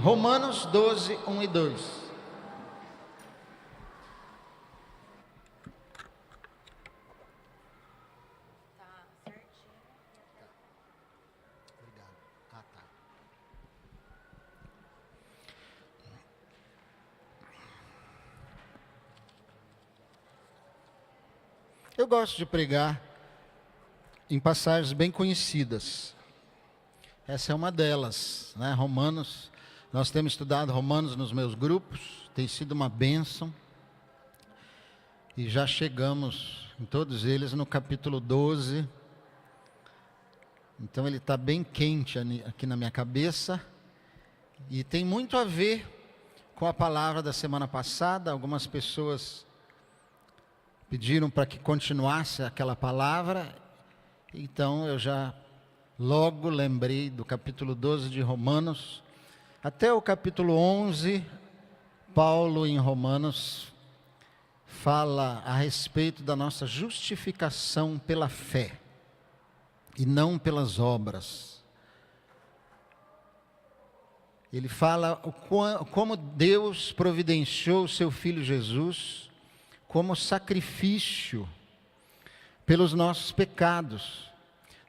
Romanos 12, 1 e 2. Eu gosto de pregar em passagens bem conhecidas. Essa é uma delas, né? Romanos. Nós temos estudado Romanos nos meus grupos, tem sido uma bênção. E já chegamos em todos eles no capítulo 12. Então ele está bem quente aqui na minha cabeça. E tem muito a ver com a palavra da semana passada. Algumas pessoas pediram para que continuasse aquela palavra. Então eu já logo lembrei do capítulo 12 de Romanos. Até o capítulo 11, Paulo em Romanos fala a respeito da nossa justificação pela fé e não pelas obras. Ele fala como Deus providenciou o seu Filho Jesus como sacrifício pelos nossos pecados.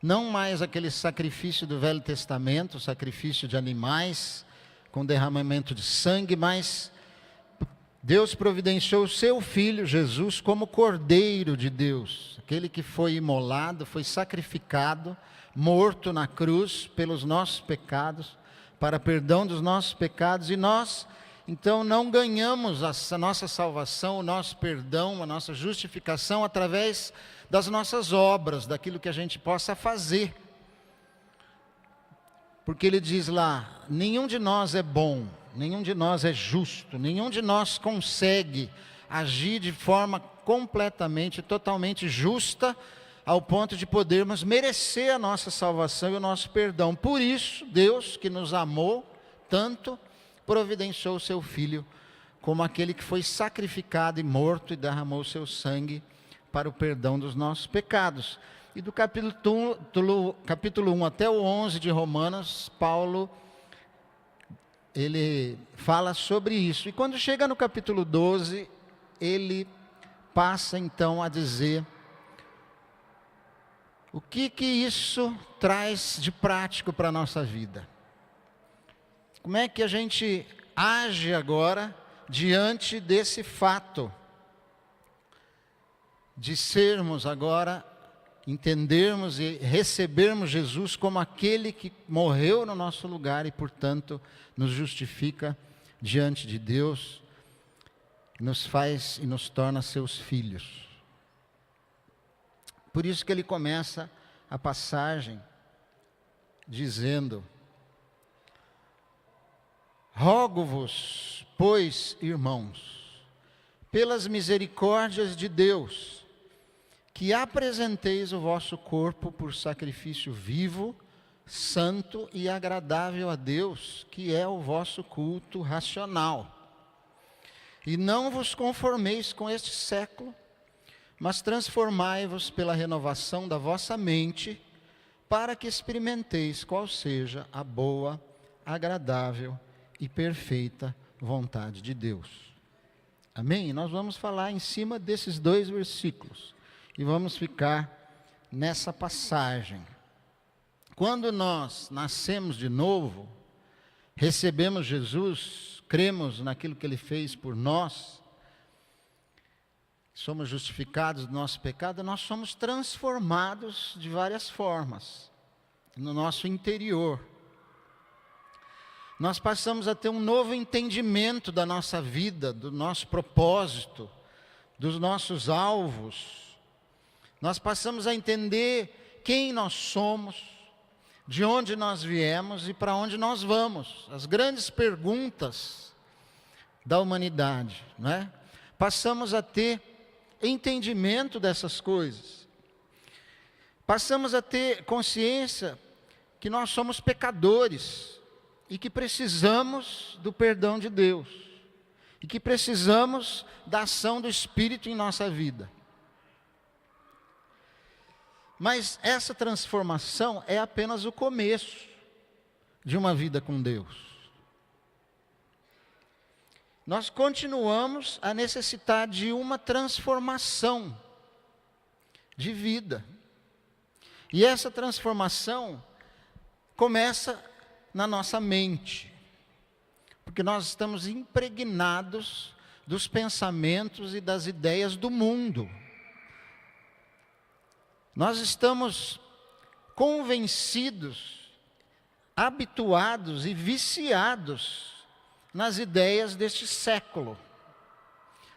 Não mais aquele sacrifício do Velho Testamento, sacrifício de animais com derramamento de sangue, mas Deus providenciou o seu Filho Jesus como Cordeiro de Deus, aquele que foi imolado, foi sacrificado, morto na cruz pelos nossos pecados, para perdão dos nossos pecados, e nós então não ganhamos a nossa salvação, o nosso perdão, a nossa justificação através das nossas obras, daquilo que a gente possa fazer. Porque ele diz lá, nenhum de nós é bom, nenhum de nós é justo, nenhum de nós consegue agir de forma completamente, totalmente justa, ao ponto de podermos merecer a nossa salvação e o nosso perdão. Por isso, Deus, que nos amou tanto, providenciou o seu Filho como aquele que foi sacrificado e morto e derramou o seu sangue para o perdão dos nossos pecados. E do capítulo 1 até o 11 de Romanos, Paulo, ele fala sobre isso. E quando chega no capítulo 12, ele passa então a dizer o que isso traz de prático para a nossa vida. Como é que a gente age agora diante desse fato de sermos agora, entendermos e recebermos Jesus como aquele que morreu no nosso lugar e, portanto, nos justifica diante de Deus, nos faz e nos torna seus filhos. Por isso que ele começa a passagem dizendo: rogo-vos, pois, irmãos, pelas misericórdias de Deus, que apresenteis o vosso corpo por sacrifício vivo, santo e agradável a Deus, que é o vosso culto racional. E não vos conformeis com este século, mas transformai-vos pela renovação da vossa mente, para que experimenteis qual seja a boa, agradável e perfeita vontade de Deus. Amém? Nós vamos falar em cima desses dois versículos e vamos ficar nessa passagem. Quando nós nascemos de novo, recebemos Jesus, cremos naquilo que Ele fez por nós, somos justificados do nosso pecado, nós somos transformados de várias formas no nosso interior. Nós passamos a ter um novo entendimento da nossa vida, do nosso propósito, dos nossos alvos. Nós passamos a entender quem nós somos, de onde nós viemos e para onde nós vamos. As grandes perguntas da humanidade, não é? Passamos a ter entendimento dessas coisas. Passamos a ter consciência que nós somos pecadores e que precisamos do perdão de Deus, e que precisamos da ação do Espírito em nossa vida. Mas essa transformação é apenas o começo de uma vida com Deus. nós continuamos a necessitar de uma transformação de vida. E essa transformação começa na nossa mente, porque nós estamos impregnados dos pensamentos e das ideias do mundo. Nós estamos convencidos, habituados e viciados nas ideias deste século,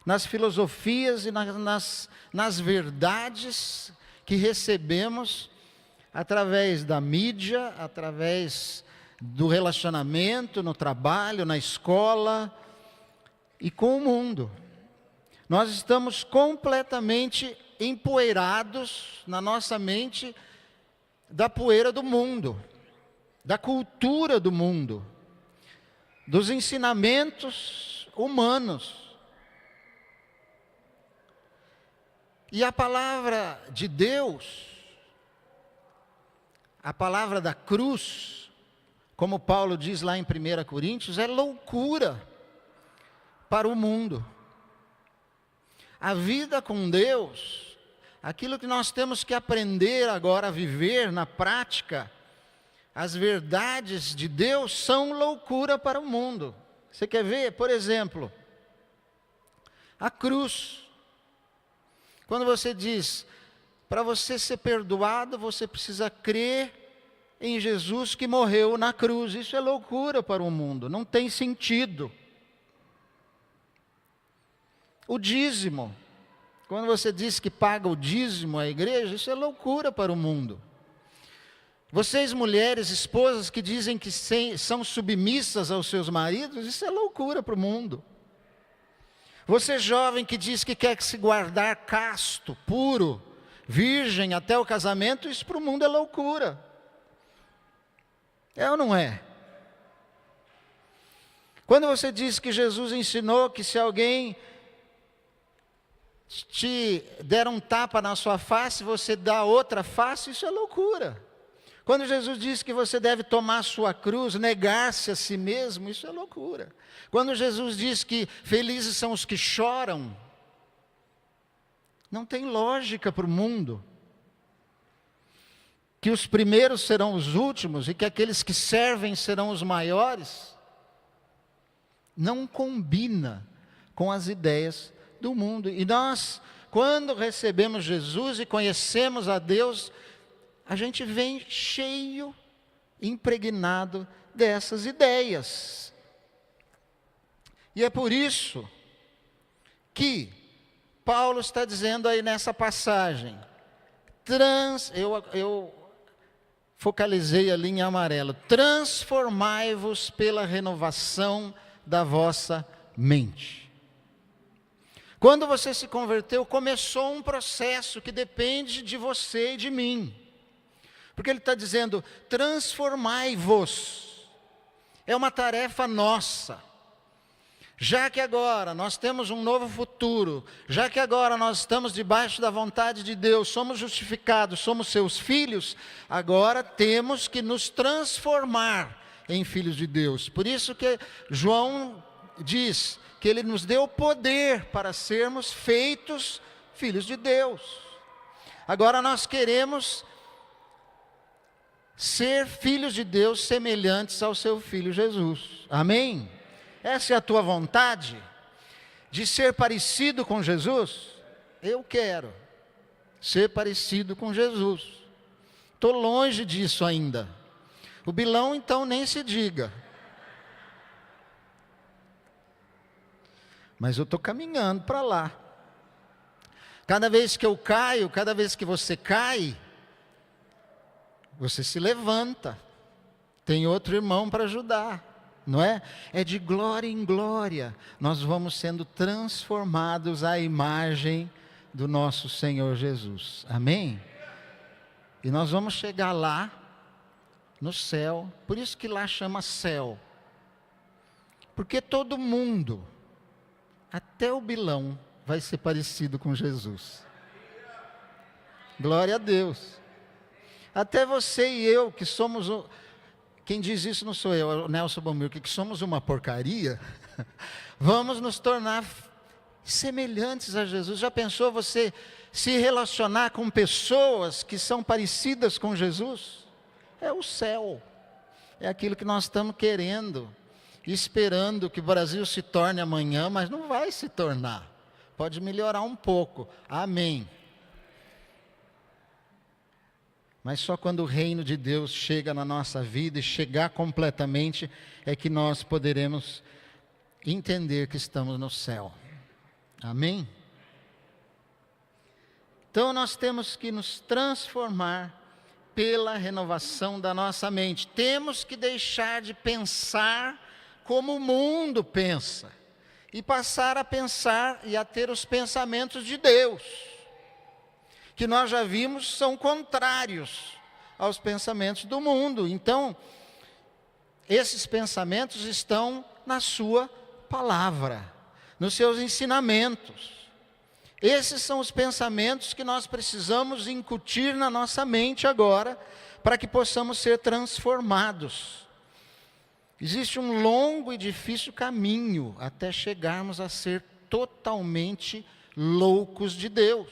nas filosofias e nas verdades que recebemos através da mídia, através do relacionamento, no trabalho, na escola e com o mundo. Nós estamos completamente empoeirados na nossa mente da poeira do mundo, da cultura do mundo, dos ensinamentos humanos. E a palavra de Deus, a palavra da cruz, como Paulo diz lá em 1 Coríntios, é loucura para o mundo. A vida com Deus, aquilo que nós temos que aprender agora a viver na prática, as verdades de Deus são loucura para o mundo. Você quer ver, por exemplo, a cruz. Quando você diz, para você ser perdoado, você precisa crer em Jesus que morreu na cruz. Isso é loucura para o mundo, não tem sentido. O dízimo, quando você diz que paga o dízimo à igreja, isso é loucura para o mundo. Vocês mulheres, esposas que dizem que são submissas aos seus maridos, isso é loucura para o mundo. Você jovem que diz que quer se guardar casto, puro, virgem até o casamento, isso para o mundo é loucura. É ou não é? Quando você diz que Jesus ensinou que se alguém te der um tapa na sua face, você dá outra face, isso é loucura. Quando Jesus diz que você deve tomar a sua cruz, negar-se a si mesmo, isso é loucura. Quando Jesus diz que felizes são os que choram, não tem lógica para o mundo. Que os primeiros serão os últimos e que aqueles que servem serão os maiores, não combina com as ideias do mundo. E nós, quando recebemos Jesus e conhecemos a Deus, a gente vem cheio, impregnado dessas ideias. E é por isso que Paulo está dizendo aí nessa passagem, eu focalizei ali em amarelo, transformai-vos pela renovação da vossa mente. Quando você se converteu, começou um processo que depende de você e de mim. Porque ele está dizendo, transformai-vos. É uma tarefa nossa. Já que agora nós temos um novo futuro, já que agora nós estamos debaixo da vontade de Deus, somos justificados, somos seus filhos, agora temos que nos transformar em filhos de Deus. Por isso que João diz que ele nos deu poder para sermos feitos filhos de Deus. Agora nós queremos ser filhos de Deus semelhantes ao seu Filho Jesus. Amém? Essa é a tua vontade? De ser parecido com Jesus? Eu quero ser parecido com Jesus. Estou longe disso ainda. O Bilão então nem se diga. Mas eu estou caminhando para lá. Cada vez que eu caio, cada vez que você cai, você se levanta. Tem outro irmão para ajudar. Não é? É de glória em glória. Nós vamos sendo transformados à imagem do nosso Senhor Jesus. Amém? E nós vamos chegar lá, no céu. Por isso que lá chama céu. Porque todo mundo, até o Bilão, vai ser parecido com Jesus. Glória a Deus. Até você e eu, que somos Quem diz isso não sou eu, é o Nelson Bomilcar, que somos uma porcaria. Vamos nos tornar semelhantes a Jesus. Já pensou você se relacionar com pessoas que são parecidas com Jesus? É o céu. É aquilo que nós estamos querendo, esperando que o Brasil se torne amanhã, mas não vai se tornar. Pode melhorar um pouco. Amém. Mas só quando o reino de Deus chega na nossa vida e chegar completamente, é que nós poderemos entender que estamos no céu. Amém? Então nós temos que nos transformar pela renovação da nossa mente. Temos que deixar de pensar como o mundo pensa e passar a pensar e a ter os pensamentos de Deus, que nós já vimos são contrários aos pensamentos do mundo. Então, esses pensamentos estão na sua palavra, nos seus ensinamentos. Esses são os pensamentos que nós precisamos incutir na nossa mente agora, para que possamos ser transformados. Existe um longo e difícil caminho até chegarmos a ser totalmente loucos de Deus.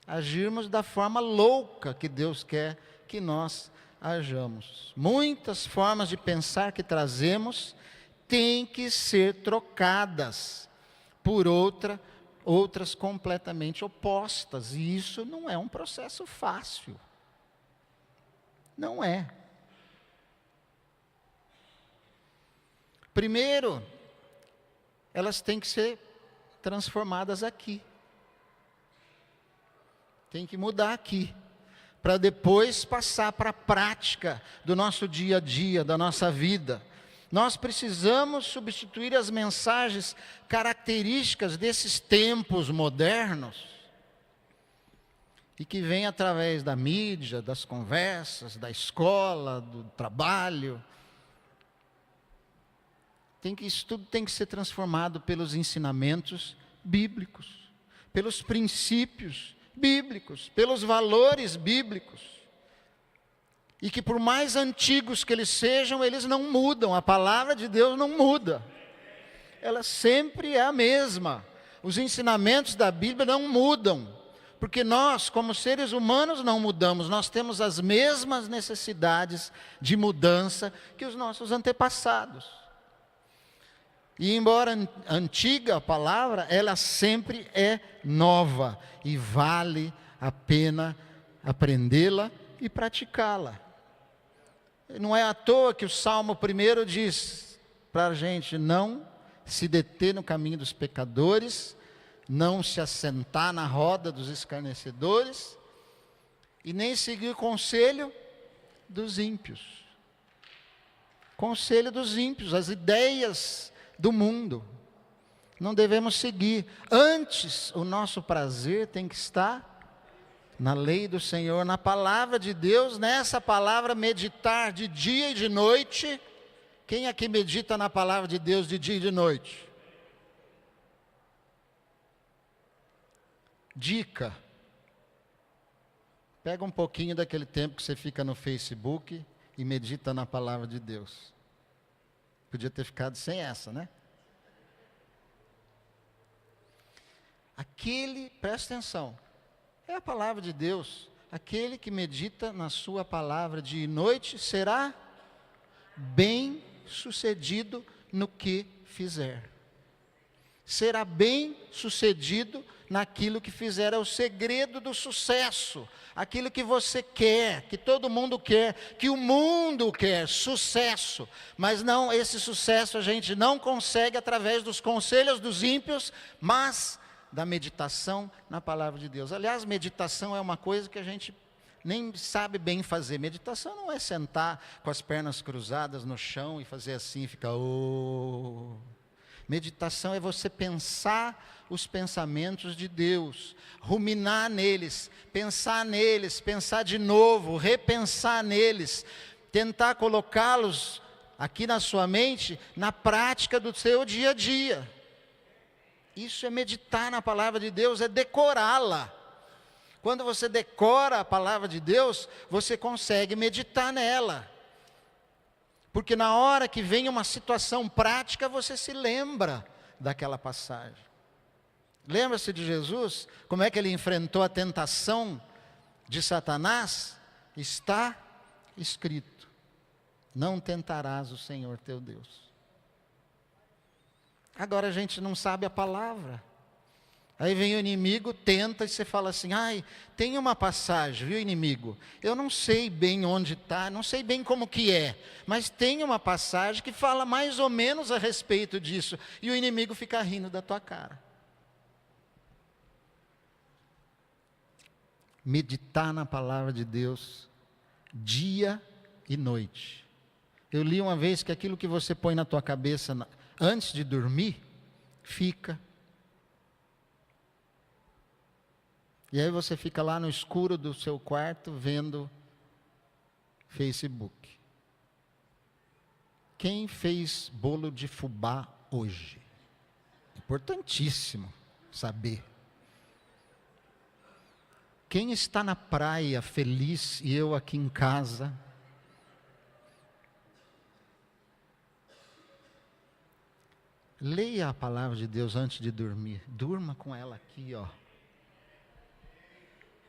Agirmos da forma louca que Deus quer que nós hajamos. Muitas formas de pensar que trazemos têm que ser trocadas por outras completamente opostas. E isso não é um processo fácil. Não é. Primeiro, elas têm que ser transformadas aqui. Tem que mudar aqui, para depois passar para a prática do nosso dia a dia, da nossa vida. Nós precisamos substituir as mensagens características desses tempos modernos, e que vêm através da mídia, das conversas, da escola, do trabalho. Isso tudo tem que ser transformado pelos ensinamentos bíblicos, pelos princípios bíblicos, pelos valores bíblicos, e que por mais antigos que eles sejam, eles não mudam. A palavra de Deus não muda, ela sempre é a mesma. Os ensinamentos da Bíblia não mudam, porque nós, como seres humanos, não mudamos. Nós temos as mesmas necessidades de mudança que os nossos antepassados. E embora antiga a palavra, ela sempre é nova, e vale a pena aprendê-la e praticá-la. Não é à toa que o Salmo 1 diz para a gente não se deter no caminho dos pecadores, não se assentar na roda dos escarnecedores, e nem seguir o conselho dos ímpios. Conselho dos ímpios, as ideias do mundo, não devemos seguir. Antes, o nosso prazer tem que estar na lei do Senhor, na palavra de Deus, nessa palavra meditar de dia e de noite. Quem aqui medita na palavra de Deus de dia e de noite? Dica: pega um pouquinho daquele tempo que você fica no Facebook e medita na palavra de Deus. Podia ter ficado sem essa, né? Presta atenção, é a palavra de Deus. Aquele que medita na sua palavra dia e noite será bem sucedido no que fizer. Será bem sucedido naquilo que fizer. É o segredo do sucesso. Aquilo que você quer, que todo mundo quer, que o mundo quer, sucesso. Mas não, esse sucesso a gente não consegue através dos conselhos dos ímpios, mas da meditação na palavra de Deus. Aliás, meditação é uma coisa que a gente nem sabe bem fazer. Meditação não é sentar com as pernas cruzadas no chão e fazer assim e ficar... Oh. Meditação é você pensar os pensamentos de Deus, ruminar neles, pensar de novo, repensar neles, tentar colocá-los aqui na sua mente, na prática do seu dia a dia. Isso é meditar na palavra de Deus, é decorá-la. Quando você decora a palavra de Deus, você consegue meditar nela. Porque na hora que vem uma situação prática, você se lembra daquela passagem. Lembra-se de Jesus? Como é que ele enfrentou a tentação de Satanás? Está escrito: não tentarás o Senhor teu Deus. Agora a gente não sabe a palavra. Aí vem o inimigo, tenta, e você fala assim: ai, tem uma passagem, viu, inimigo? Eu não sei bem onde está, não sei bem como que é, mas tem uma passagem que fala mais ou menos a respeito disso. E o inimigo fica rindo da tua cara. Meditar na palavra de Deus, dia e noite. Eu li uma vez que aquilo que você põe na tua cabeça antes de dormir, fica. E aí você fica lá no escuro do seu quarto vendo Facebook. Quem fez bolo de fubá hoje? Importantíssimo saber. Quem está na praia feliz e eu aqui em casa? Leia a palavra de Deus antes de dormir. Durma com ela aqui, ó.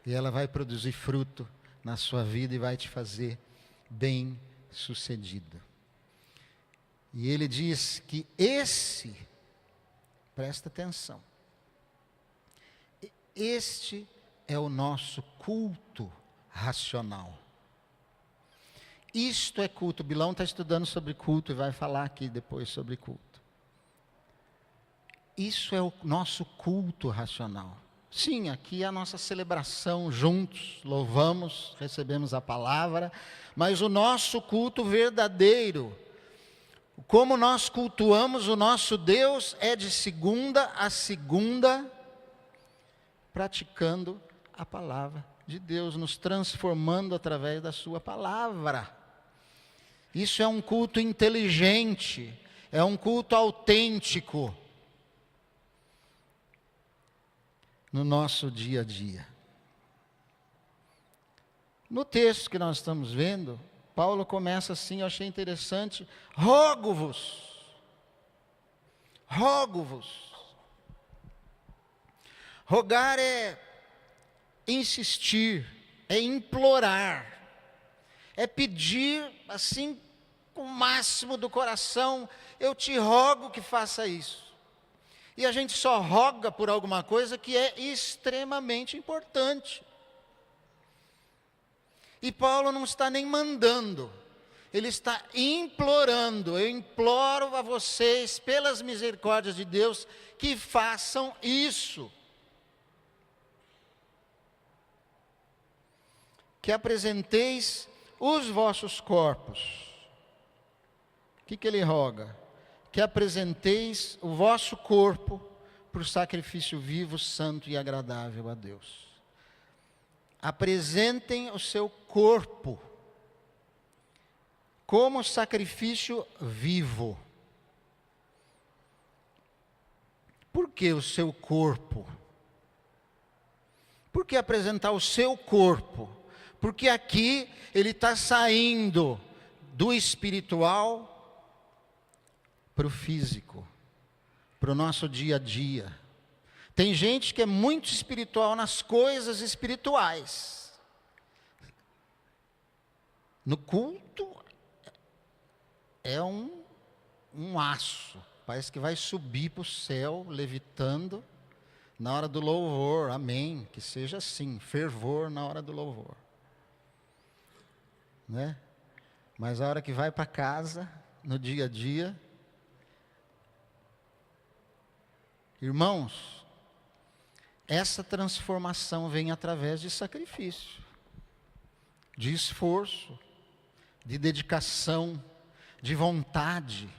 E ela vai produzir fruto na sua vida e vai te fazer bem-sucedido. E ele diz que presta atenção, este é o nosso culto racional. Isto é culto. O Bilão está estudando sobre culto e vai falar aqui depois sobre culto. Isso é o nosso culto racional. Sim, aqui é a nossa celebração juntos, louvamos, recebemos a palavra, mas o nosso culto verdadeiro, como nós cultuamos o nosso Deus, é de segunda a segunda, praticando a palavra de Deus, nos transformando através da sua palavra. Isso é um culto inteligente, é um culto autêntico no nosso dia a dia. No texto que nós estamos vendo, Paulo começa assim, eu achei interessante: rogo-vos. Rogar é insistir, é implorar, é pedir assim com o máximo do coração: eu te rogo que faça isso. E a gente só roga por alguma coisa que é extremamente importante. E Paulo não está nem mandando, ele está implorando: eu imploro a vocês, pelas misericórdias de Deus, que façam isso. Que apresenteis os vossos corpos. O que ele roga? Que apresenteis o vosso corpo por sacrifício vivo, santo e agradável a Deus. Apresentem o seu corpo como sacrifício vivo. Por que o seu corpo? Por que apresentar o seu corpo? Porque aqui ele está saindo do espiritual para o físico, para o nosso dia a dia. Tem gente que é muito espiritual nas coisas espirituais. No culto, é um aço, parece que vai subir para o céu, levitando, na hora do louvor, amém, que seja assim, fervor na hora do louvor. Né? Mas a hora que vai para casa, no dia a dia, irmãos, essa transformação vem através de sacrifício, de esforço, de dedicação, de vontade,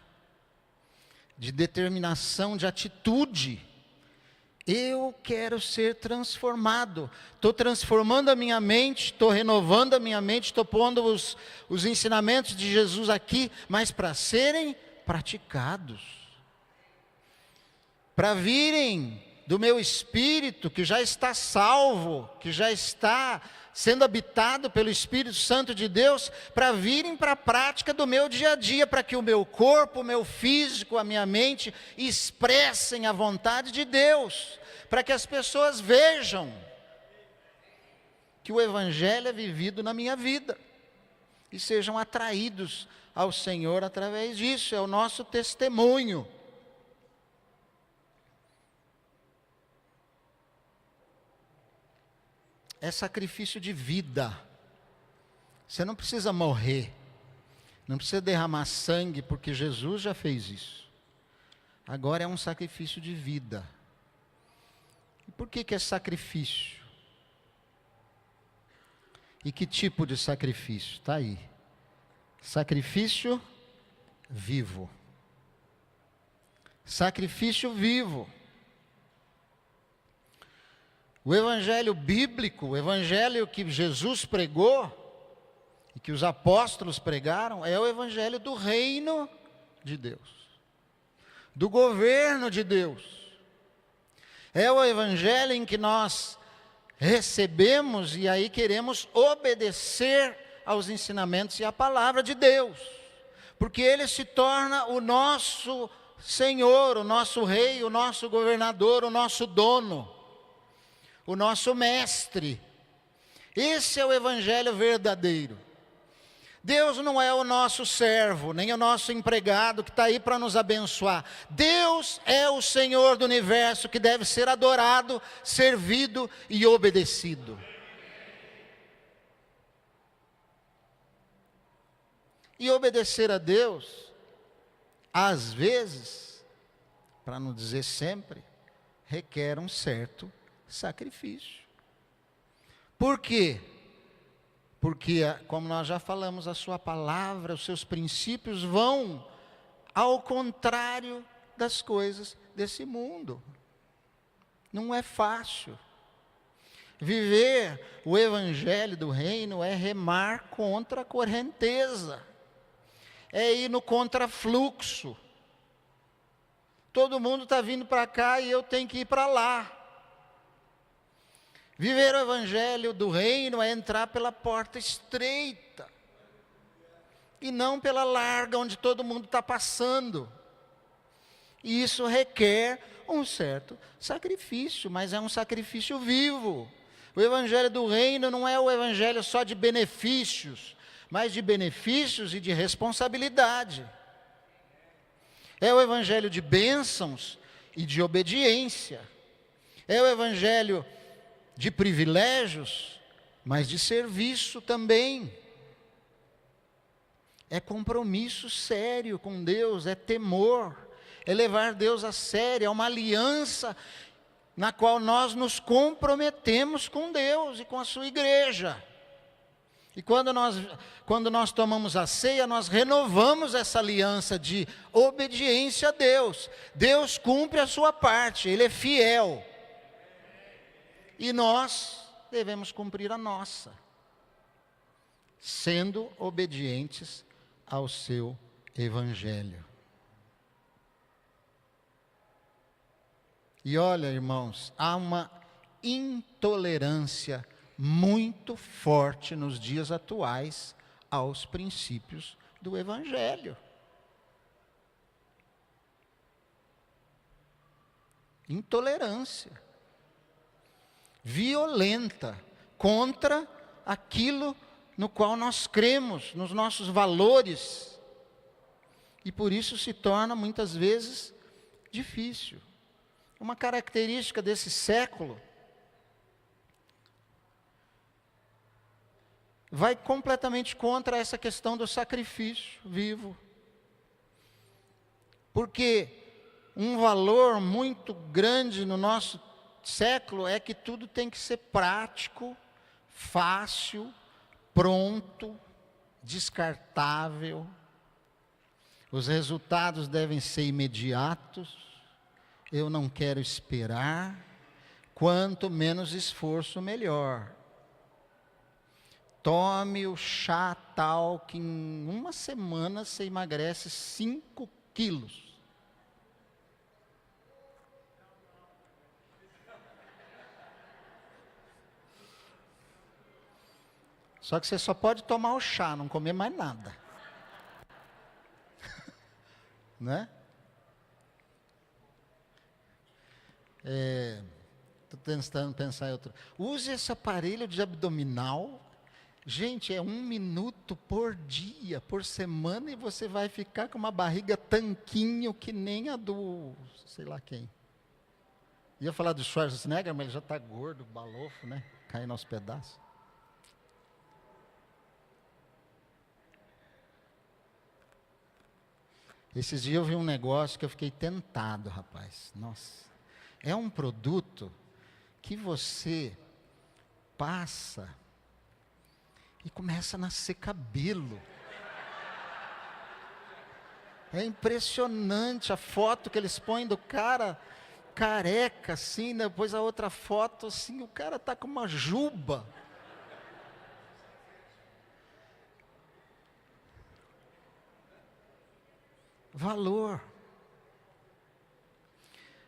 de determinação, de atitude. Eu quero ser transformado, estou transformando a minha mente, estou renovando a minha mente, estou pondo os ensinamentos de Jesus aqui, mas para serem praticados, para virem do meu espírito, que já está salvo, que já está sendo habitado pelo Espírito Santo de Deus, para virem para a prática do meu dia a dia, para que o meu corpo, o meu físico, a minha mente expressem a vontade de Deus, para que as pessoas vejam que o Evangelho é vivido na minha vida e sejam atraídos ao Senhor através disso. É o nosso testemunho. É sacrifício de vida. Você não precisa morrer, não precisa derramar sangue, porque Jesus já fez isso. Agora é um sacrifício de vida. E por que é sacrifício? E que tipo de sacrifício? Está aí. Sacrifício vivo. Sacrifício vivo. O evangelho bíblico, o evangelho que Jesus pregou, e que os apóstolos pregaram, é o evangelho do reino de Deus, do governo de Deus. É o evangelho em que nós recebemos e aí queremos obedecer aos ensinamentos e à palavra de Deus, porque Ele se torna o nosso Senhor, o nosso Rei, o nosso governador, o nosso dono, o nosso mestre. Esse é o evangelho verdadeiro. Deus não é o nosso servo, nem o nosso empregado que está aí para nos abençoar. Deus é o Senhor do universo que deve ser adorado, servido e obedecido. E obedecer a Deus, às vezes, para não dizer sempre, requer um certo sacrifício. Por quê? Porque, como nós já falamos, a sua palavra, os seus princípios vão ao contrário das coisas desse mundo. Não é fácil. Viver o evangelho do reino é remar contra a correnteza, é ir no contrafluxo. Todo mundo está vindo para cá e eu tenho que ir para lá. Viver o evangelho do reino é entrar pela porta estreita e não pela larga, onde todo mundo está passando. E isso requer um certo sacrifício, mas é um sacrifício vivo. O evangelho do reino não é o evangelho só de benefícios, mas de benefícios e de responsabilidade. É o evangelho de bênçãos e de obediência. É o evangelho de privilégios, mas de serviço também. É compromisso sério com Deus, é temor, é levar Deus a sério, é uma aliança na qual nós nos comprometemos com Deus e com a sua igreja. E quando nós tomamos a ceia, nós renovamos essa aliança de obediência a Deus. Deus cumpre a sua parte, Ele é fiel. E nós devemos cumprir a nossa, sendo obedientes ao seu evangelho. E olha, irmãos, há uma intolerância muito forte nos dias atuais aos princípios do evangelho. Intolerância violenta contra aquilo no qual nós cremos, nos nossos valores. E por isso se torna muitas vezes difícil. Uma característica desse século vai completamente contra essa questão do sacrifício vivo. Porque um valor muito grande no nosso século é que tudo tem que ser prático, fácil, pronto, descartável. Os resultados devem ser imediatos. Eu não quero esperar. Quanto menos esforço, melhor. Tome o chá tal que em uma semana você emagrece 5 quilos. Só que você só pode tomar o chá, não comer mais nada. Né? Estou tentando pensar em outro. Use esse aparelho de abdominal. Gente, é 1 minuto por dia, por semana, e você vai ficar com uma barriga tanquinho que nem a do sei lá quem. Ia falar do Schwarzenegger, mas ele já está gordo, balofo, né? Caindo aos pedaços. Esses dias eu vi um negócio que eu fiquei tentado, rapaz. Nossa. É um produto que você passa e começa a nascer cabelo. É impressionante a foto que eles põem do cara careca, assim, depois a outra foto, assim, o cara tá com uma juba. Valor.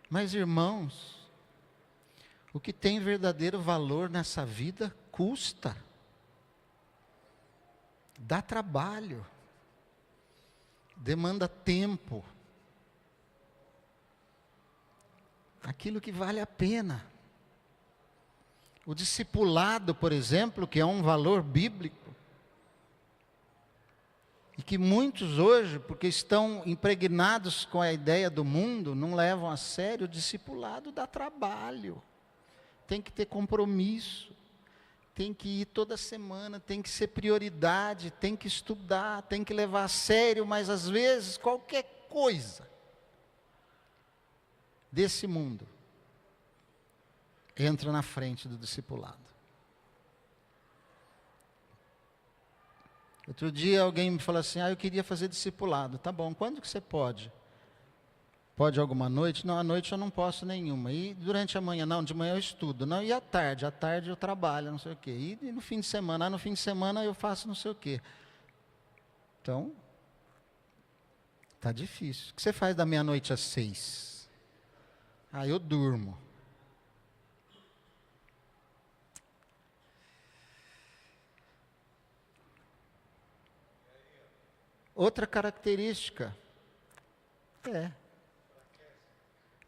Mas, irmãos, o que tem verdadeiro valor nessa vida custa. Dá trabalho. Demanda tempo. Aquilo que vale a pena. O discipulado, por exemplo, que é um valor bíblico, e que muitos hoje, porque estão impregnados com a ideia do mundo, não levam a sério. O discipulado dá trabalho, tem que ter compromisso, tem que ir toda semana, tem que ser prioridade, tem que estudar, tem que levar a sério, mas às vezes qualquer coisa desse mundo entra na frente do discipulado. Outro dia alguém me falou assim, eu queria fazer discipulado. Tá bom, quando que você pode? Pode alguma noite? Não, à noite eu não posso nenhuma. E durante a manhã? Não, de manhã eu estudo. Não, e à tarde? À tarde eu trabalho, não sei o quê. E no fim de semana? No fim de semana eu faço não sei o quê. Então, tá difícil. O que você faz da meia-noite às 6? Eu durmo. Outra característica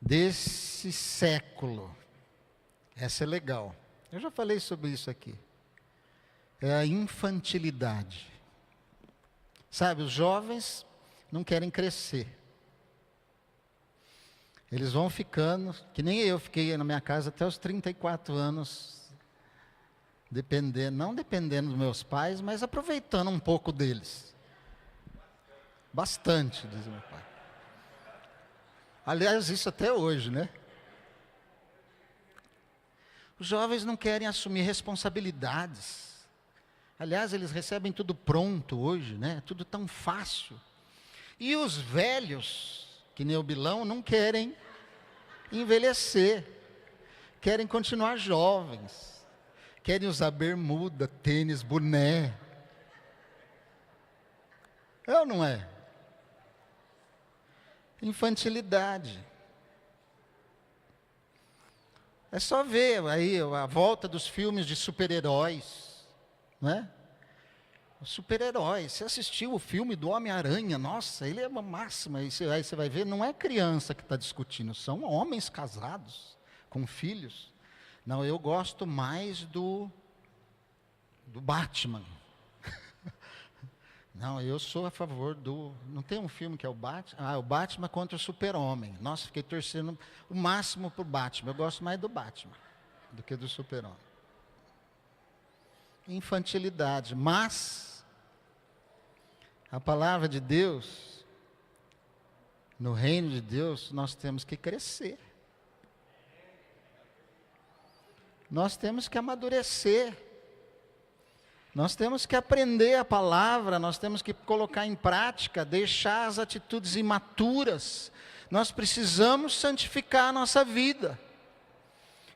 desse século, essa é legal, eu já falei sobre isso aqui, é a infantilidade. Sabe, os jovens não querem crescer, eles vão ficando, que nem eu fiquei na minha casa até os 34 anos, não dependendo dos meus pais, mas aproveitando um pouco deles. Bastante, diz meu pai. Aliás, isso até hoje, né? Os jovens não querem assumir responsabilidades. Aliás, eles recebem tudo pronto hoje, né? Tudo tão fácil. E os velhos, que nem o Bilão, não querem envelhecer. Querem continuar jovens. Querem usar bermuda, tênis, boné. É ou não é? Infantilidade. É só ver aí a volta dos filmes de super-heróis, né? Os super-heróis. Você assistiu o filme do Homem-Aranha? Nossa, ele é uma máxima. Aí você vai ver, não é criança que está discutindo, são homens casados, com filhos. Não, eu gosto mais do Batman. Não, eu sou a favor do... Não tem um filme que é o Batman? O Batman contra o Super-Homem. Nossa, fiquei torcendo o máximo para o Batman. Eu gosto mais do Batman do que do Super-Homem. Infantilidade. Mas, a palavra de Deus, no reino de Deus, nós temos que crescer. Nós temos que amadurecer. Nós temos que aprender a palavra, nós temos que colocar em prática, deixar as atitudes imaturas. Nós precisamos santificar a nossa vida.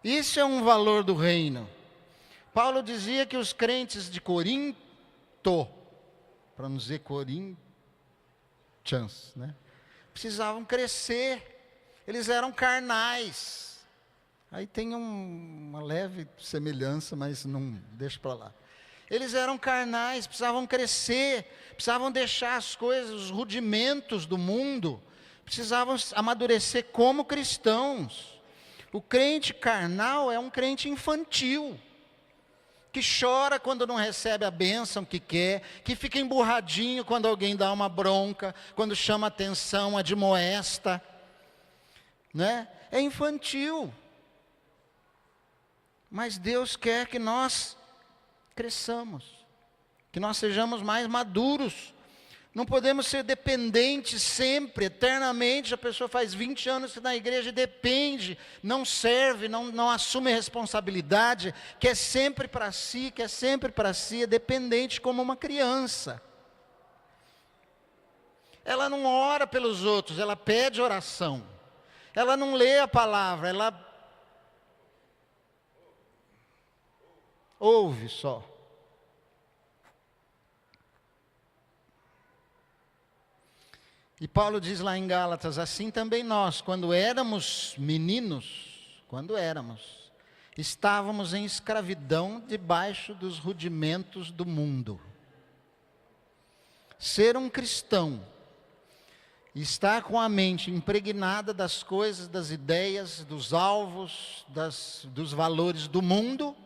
Isso é um valor do reino. Paulo dizia que os crentes de Corinto, para não dizer Corinthians, né? Precisavam crescer, eles eram carnais. Aí tem uma leve semelhança, mas não, deixa para lá. Eles eram carnais, precisavam crescer, precisavam deixar as coisas, os rudimentos do mundo, precisavam amadurecer como cristãos. O crente carnal é um crente infantil, que chora quando não recebe a bênção que quer, que fica emburradinho quando alguém dá uma bronca, quando chama atenção, admoesta, né? É infantil. Mas Deus quer que nós cresçamos, que nós sejamos mais maduros. Não podemos ser dependentes sempre, eternamente. A pessoa faz 20 anos na igreja e depende, não serve, não assume responsabilidade, quer sempre para si, é dependente como uma criança. Ela não ora pelos outros, ela pede oração. Ela não lê a palavra, ela ouve só. E Paulo diz lá em Gálatas, assim também nós, quando éramos meninos, estávamos em escravidão debaixo dos rudimentos do mundo. Ser um cristão, estar com a mente impregnada das coisas, das ideias, dos alvos, dos valores do mundo,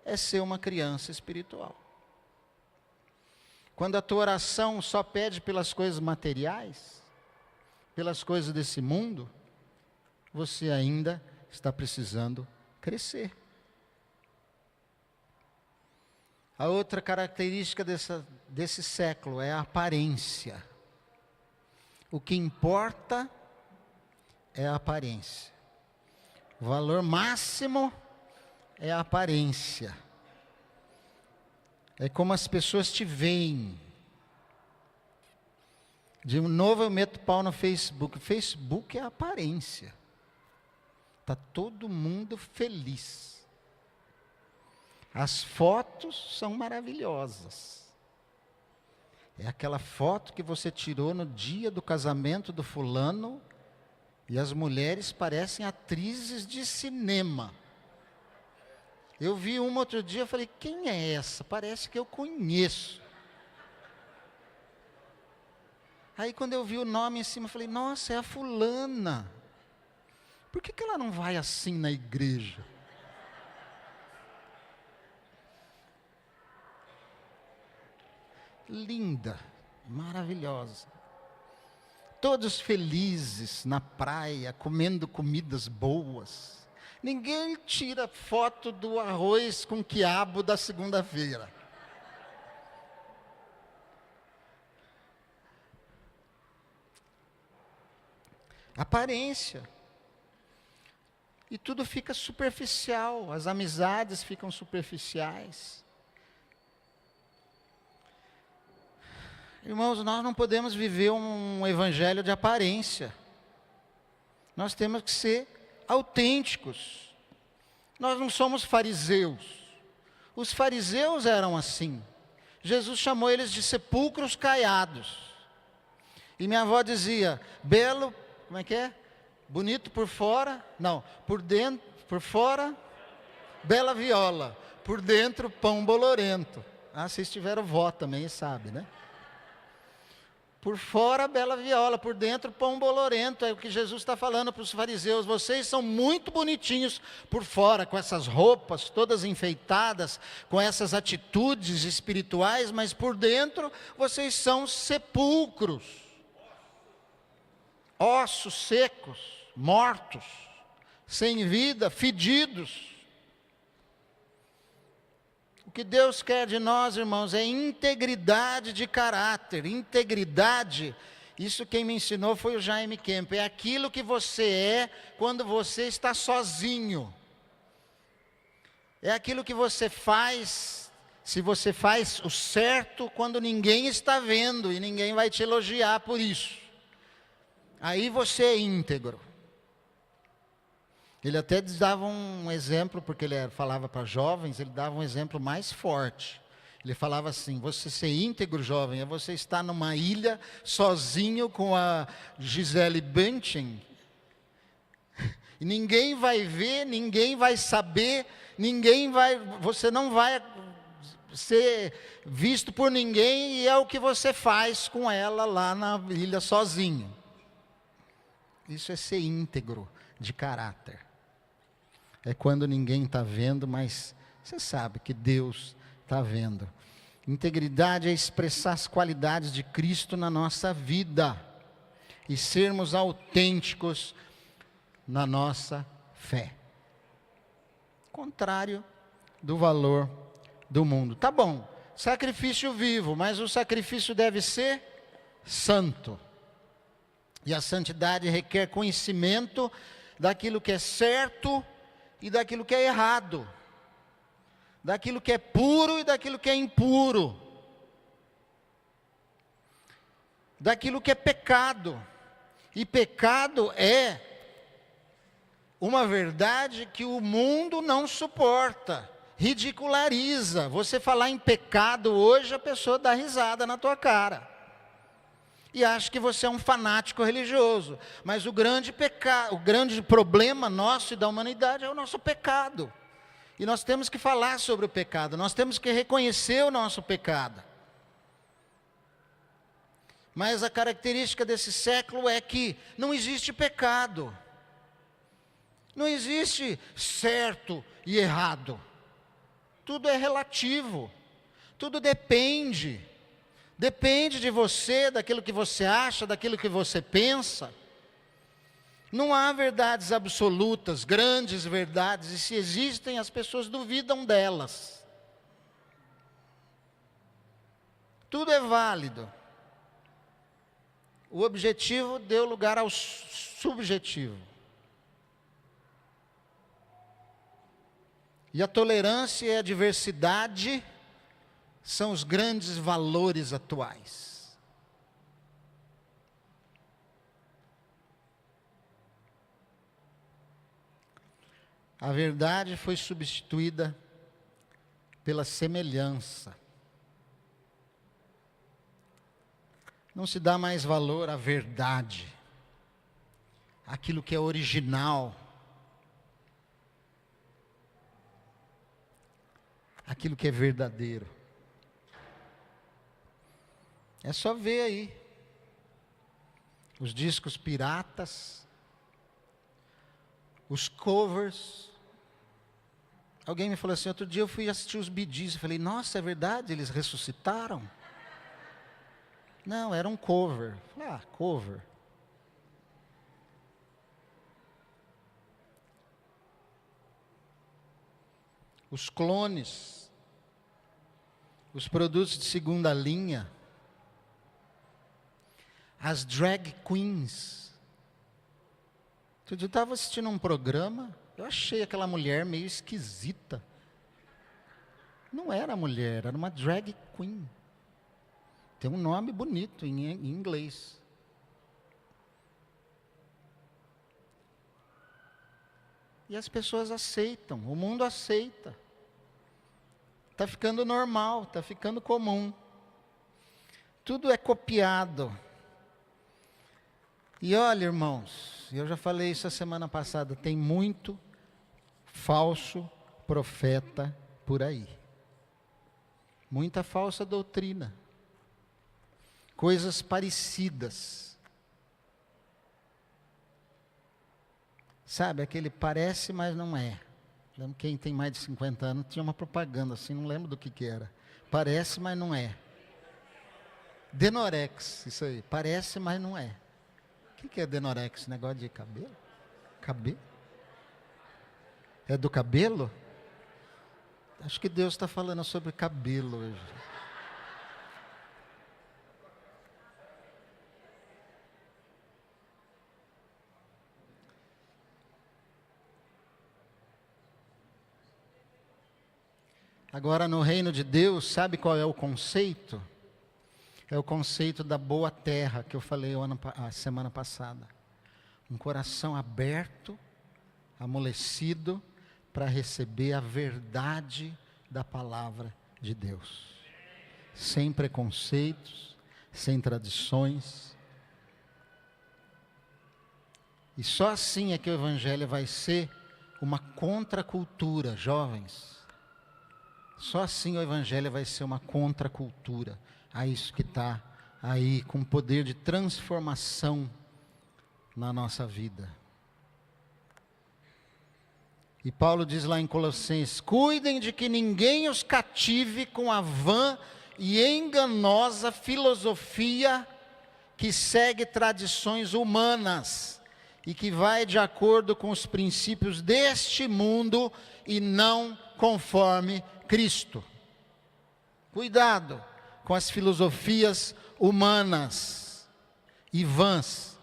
é ser uma criança espiritual. Quando a tua oração só pede pelas coisas materiais, pelas coisas desse mundo, você ainda está precisando crescer. A outra característica desse século é a aparência. O que importa é a aparência. O valor máximo é a aparência. É como as pessoas te veem. De novo eu meto pau no Facebook. O Facebook é a aparência. Está todo mundo feliz. As fotos são maravilhosas. É aquela foto que você tirou no dia do casamento do fulano, e as mulheres parecem atrizes de cinema. Eu vi uma outro dia e falei, quem é essa? Parece que eu conheço. Aí quando eu vi o nome em cima, eu falei, nossa, é a fulana. Por que ela não vai assim na igreja? Linda, maravilhosa. Todos felizes na praia, comendo comidas boas. Ninguém tira foto do arroz com quiabo da segunda-feira. Aparência. E tudo fica superficial, as amizades ficam superficiais. Irmãos, nós não podemos viver um evangelho de aparência. Nós temos que ser autênticos. Nós não somos fariseus. Os fariseus eram assim. Jesus chamou eles de sepulcros caiados. E minha avó dizia, belo, como é que é? Bonito por fora, não, por dentro, por fora, bela viola, por dentro, pão bolorento. Ah, vocês tiveram vó também, sabe, né? Por fora, bela viola, por dentro, pão bolorento. É o que Jesus está falando para os fariseus. Vocês são muito bonitinhos por fora, com essas roupas todas enfeitadas, com essas atitudes espirituais, mas por dentro, vocês são sepulcros. Ossos secos, mortos, sem vida, fedidos. O que Deus quer de nós, irmãos, é integridade de caráter. Integridade, isso quem me ensinou foi o Jaime Kemp. É aquilo que você é quando você está sozinho. É aquilo que você faz, se você faz o certo quando ninguém está vendo e ninguém vai te elogiar por isso. Aí você é íntegro. Ele até dava um exemplo, porque ele falava para jovens, ele dava um exemplo mais forte. Ele falava assim, você ser íntegro, jovem, é você estar numa ilha, sozinho com a Gisele Bündchen, e ninguém vai ver, ninguém vai saber, você não vai ser visto por ninguém e é o que você faz com ela lá na ilha sozinho. Isso é ser íntegro de caráter. É quando ninguém está vendo, mas você sabe que Deus está vendo. Integridade é expressar as qualidades de Cristo na nossa vida e sermos autênticos na nossa fé. Contrário do valor do mundo. Tá bom, sacrifício vivo, mas o sacrifício deve ser santo. E a santidade requer conhecimento daquilo que é certo e daquilo que é errado. Daquilo que é puro e daquilo que é impuro. Daquilo que é pecado. E pecado é uma verdade que o mundo não suporta, ridiculariza. Você falar em pecado hoje, a pessoa dá risada na tua cara. E acha que você é um fanático religioso. Mas o grande problema nosso e da humanidade é o nosso pecado. E nós temos que falar sobre o pecado, nós temos que reconhecer o nosso pecado. Mas a característica desse século é que não existe pecado. Não existe certo e errado. Tudo é relativo. Tudo depende. Depende de você, daquilo que você acha, daquilo que você pensa. Não há verdades absolutas, grandes verdades, e se existem, as pessoas duvidam delas. Tudo é válido. O objetivo deu lugar ao subjetivo. E a tolerância e a diversidade são os grandes valores atuais. A verdade foi substituída pela semelhança. Não se dá mais valor à verdade, àquilo que é original, aquilo que é verdadeiro. É só ver aí os discos piratas, os covers. Alguém me falou assim, outro dia eu fui assistir os Bee Gees, eu falei, nossa, é verdade, eles ressuscitaram? Não, era um cover. Ah, cover. Os clones, os produtos de segunda linha, as drag queens. Outro dia eu estava assistindo um programa, eu achei aquela mulher meio esquisita. Não era mulher, era uma drag queen. Tem um nome bonito em inglês. E as pessoas aceitam, o mundo aceita. Está ficando normal, está ficando comum. Tudo é copiado. E olha, irmãos, eu já falei isso a semana passada, tem muito falso profeta por aí. Muita falsa doutrina. Coisas parecidas. Sabe, aquele parece, mas não é. Lembro quem tem mais de 50 anos, tinha uma propaganda assim, não lembro do que era. Parece, mas não é. Denorex, isso aí. Parece, mas não é. O que é Denorex? Negócio de cabelo? Cabelo? É do cabelo? Acho que Deus está falando sobre cabelo hoje. Agora, no reino de Deus, sabe qual é o conceito? É o conceito da boa terra, que eu falei a semana passada. Um coração aberto, amolecido, para receber a verdade da palavra de Deus. Sem preconceitos, sem tradições. E só assim é que o Evangelho vai ser uma contracultura, jovens. Só assim o Evangelho vai ser uma contracultura a isso que está aí, com poder de transformação na nossa vida. E Paulo diz lá em Colossenses: cuidem de que ninguém os cative com a vã e enganosa filosofia que segue tradições humanas e que vai de acordo com os princípios deste mundo e não conforme Cristo. Cuidado com as filosofias humanas e vãs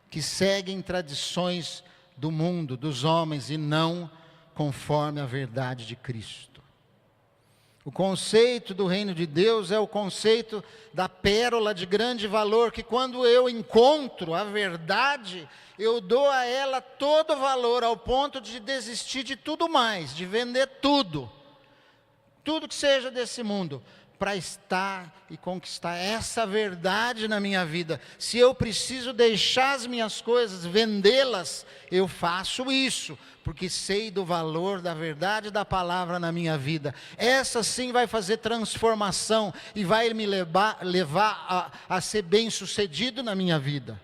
que seguem tradições do mundo, dos homens, e não conforme a verdade de Cristo. O conceito do reino de Deus é o conceito da pérola de grande valor, que quando eu encontro a verdade, eu dou a ela todo o valor, ao ponto de desistir de tudo mais, de vender tudo que seja desse mundo, para estar e conquistar essa verdade na minha vida. Se eu preciso deixar as minhas coisas, vendê-las, eu faço isso, porque sei do valor da verdade da palavra na minha vida. Essa sim vai fazer transformação e vai me levar a ser bem-sucedido na minha vida.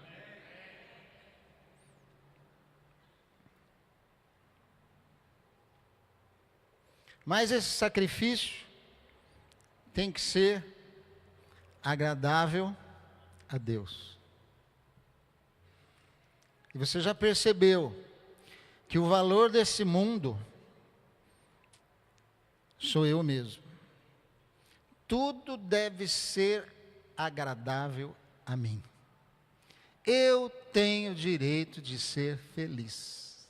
Mas esse sacrifício tem que ser agradável a Deus. E você já percebeu que o valor desse mundo sou eu mesmo. Tudo deve ser agradável a mim. Eu tenho direito de ser feliz.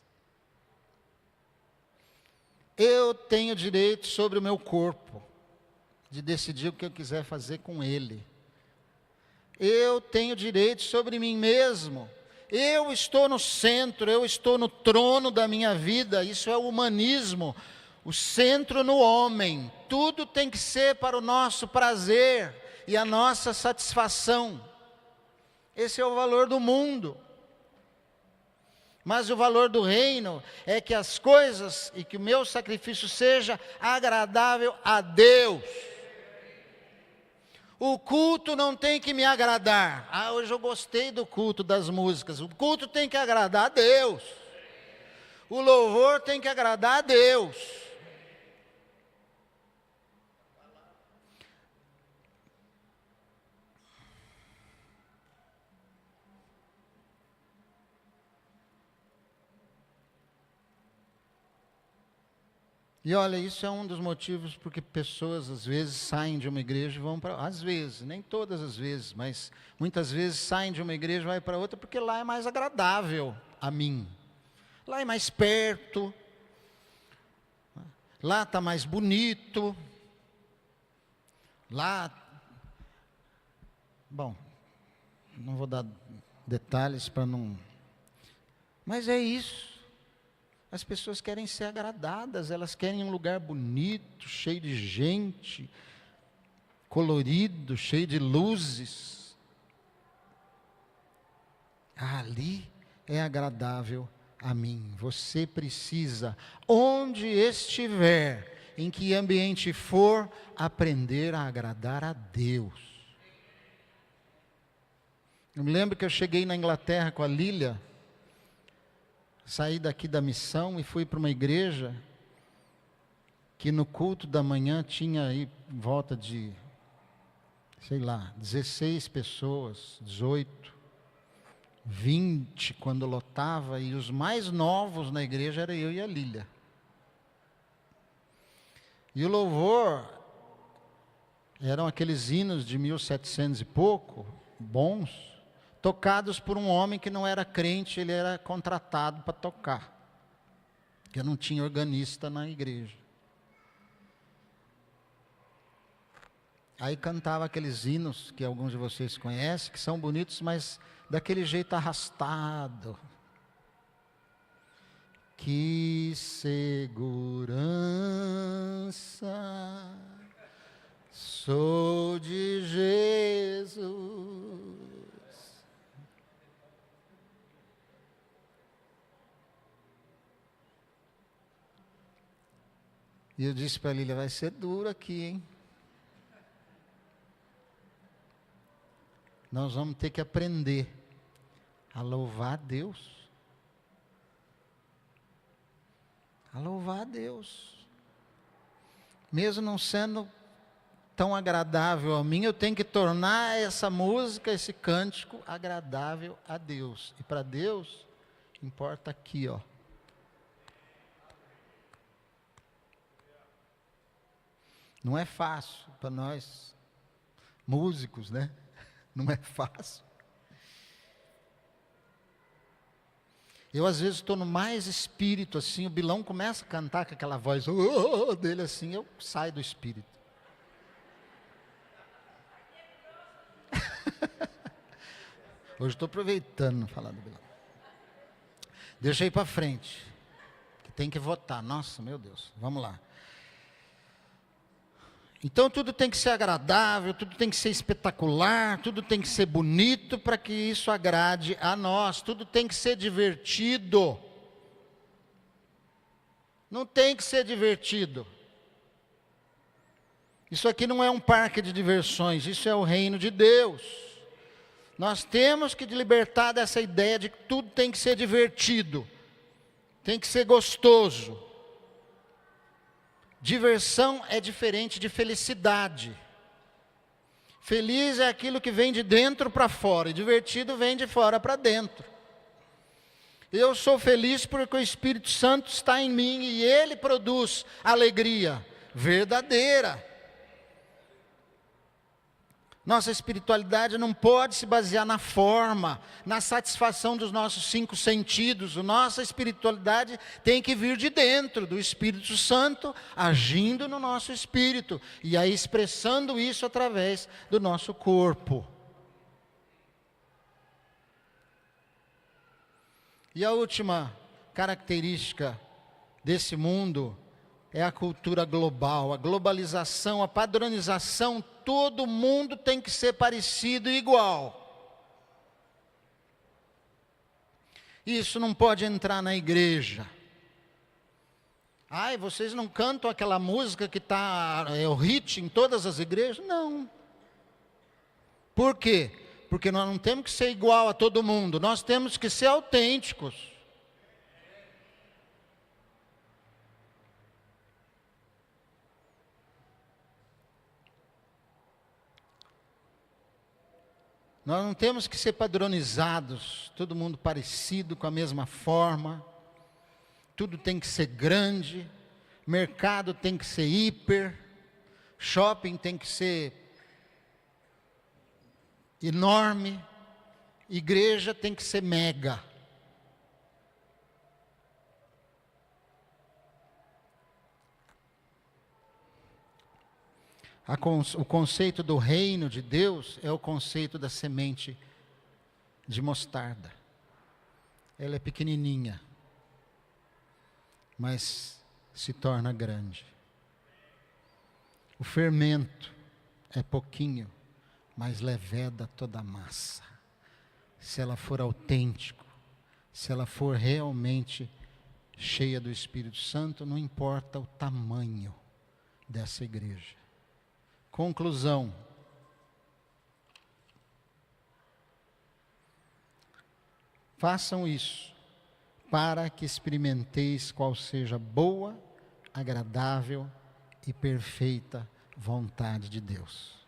Eu tenho direito sobre o meu corpo, de decidir o que eu quiser fazer com ele. Eu tenho direito sobre mim mesmo. Eu estou no centro, eu estou no trono da minha vida. Isso é o humanismo, o centro no homem. Tudo tem que ser para o nosso prazer e a nossa satisfação. Esse é o valor do mundo. Mas o valor do reino é que as coisas e que o meu sacrifício seja agradável a Deus. O culto não tem que me agradar. Hoje eu gostei do culto das músicas. O culto tem que agradar a Deus. O louvor tem que agradar a Deus. E olha, isso é um dos motivos porque pessoas às vezes saem de uma igreja e vão para... Às vezes, nem todas as vezes, mas muitas vezes saem de uma igreja e vão para outra porque lá é mais agradável a mim. Lá é mais perto. Lá está mais bonito. Lá... Bom, não vou dar detalhes para não... Mas é isso. As pessoas querem ser agradadas, elas querem um lugar bonito, cheio de gente, colorido, cheio de luzes. Ali é agradável a mim. Você precisa, onde estiver, em que ambiente for, aprender a agradar a Deus. Eu me lembro que eu cheguei na Inglaterra com a Lília. Saí daqui da missão e fui para uma igreja que no culto da manhã tinha aí em volta de, 16 pessoas, 18, 20 quando lotava, e os mais novos na igreja era eu e a Lília. E o louvor eram aqueles hinos de 1700 e pouco, bons, tocados por um homem que não era crente, ele era contratado para tocar, porque não tinha organista na igreja. Aí cantava aqueles hinos que alguns de vocês conhecem, que são bonitos, mas daquele jeito arrastado. Que segurança sou de Jesus. E eu disse para a Lília, vai ser duro aqui, hein? Nós vamos ter que aprender a louvar a Deus. A louvar a Deus. Mesmo não sendo tão agradável a mim, eu tenho que tornar essa música, esse cântico, agradável a Deus. E para Deus, importa aqui, ó. Não é fácil para nós, músicos, né? Não é fácil. Eu às vezes estou no mais espírito, assim, o Bilão começa a cantar com aquela voz dele assim, eu saio do espírito. Hoje estou aproveitando falar do Bilão. Deixa eu ir para frente, que tem que votar. Nossa, meu Deus, vamos lá. Então tudo tem que ser agradável, tudo tem que ser espetacular, tudo tem que ser bonito para que isso agrade a nós, tudo tem que ser divertido. Não tem que ser divertido. Isso aqui não é um parque de diversões, isso é o reino de Deus. Nós temos que libertar dessa ideia de que tudo tem que ser divertido, tem que ser gostoso. Diversão é diferente de felicidade. Feliz é aquilo que vem de dentro para fora, e divertido vem de fora para dentro. Eu sou feliz porque o Espírito Santo está em mim e Ele produz alegria verdadeira. Nossa espiritualidade não pode se basear na forma, na satisfação dos nossos 5 sentidos. A nossa espiritualidade tem que vir de dentro, do Espírito Santo, agindo no nosso espírito. E aí expressando isso através do nosso corpo. E a última característica desse mundo é a cultura global, a globalização, a padronização. Todo mundo tem que ser parecido e igual. Isso não pode entrar na igreja. Ai, vocês não cantam aquela música que está, é o hit em todas as igrejas? Não. Por quê? Porque nós não temos que ser igual a todo mundo, nós temos que ser autênticos. Nós não temos que ser padronizados, todo mundo parecido, com a mesma forma. Tudo tem que ser grande, mercado tem que ser hiper, shopping tem que ser enorme, igreja tem que ser mega. O conceito do reino de Deus é o conceito da semente de mostarda. Ela é pequenininha, mas se torna grande. O fermento é pouquinho, mas leveda toda a massa. Se ela for autêntico, se ela for realmente cheia do Espírito Santo, não importa o tamanho dessa igreja. Conclusão. Façam isso, para que experimenteis qual seja boa, agradável e perfeita vontade de Deus.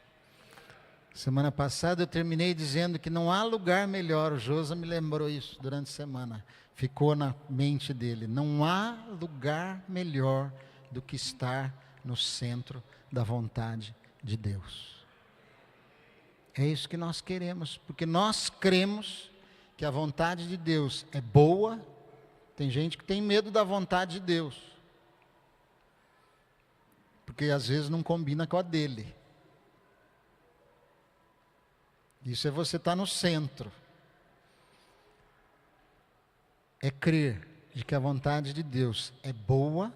Semana passada eu terminei dizendo que não há lugar melhor, o Josa me lembrou isso durante a semana, ficou na mente dele, não há lugar melhor do que estar no centro da vontade de Deus. É isso que nós queremos, porque nós cremos que a vontade de Deus é boa. Tem gente que tem medo da vontade de Deus, porque às vezes não combina com a dele. Isso é você estar no centro. É crer de que a vontade de Deus é boa,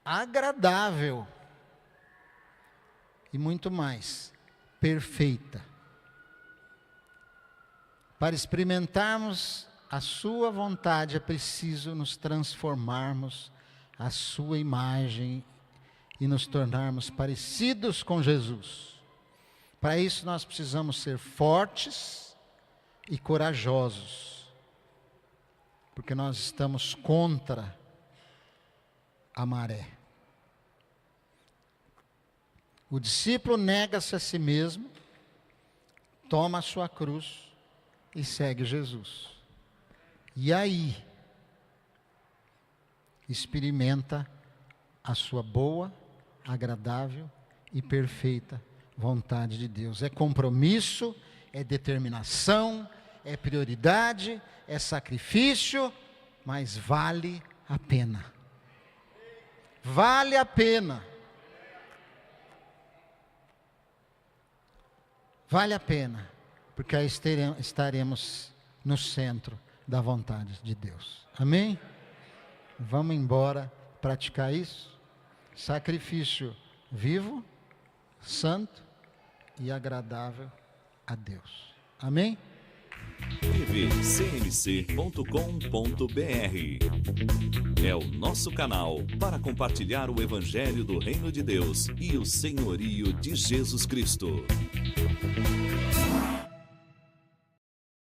agradável e muito mais, perfeita. Para experimentarmos a sua vontade é preciso nos transformarmos a sua imagem e nos tornarmos parecidos com Jesus. Para isso nós precisamos ser fortes e corajosos, porque nós estamos contra a maré. O discípulo nega-se a si mesmo, toma a sua cruz e segue Jesus. E aí, experimenta a sua boa, agradável e perfeita vontade de Deus. É compromisso, é determinação, é prioridade, é sacrifício, mas vale a pena. Vale a pena. Vale a pena, porque aí estaremos no centro da vontade de Deus. Amém? Vamos embora praticar isso? Sacrifício vivo, santo e agradável a Deus. Amém? tvcmc.com.br é o nosso canal para compartilhar o Evangelho do Reino de Deus e o senhorio de Jesus Cristo.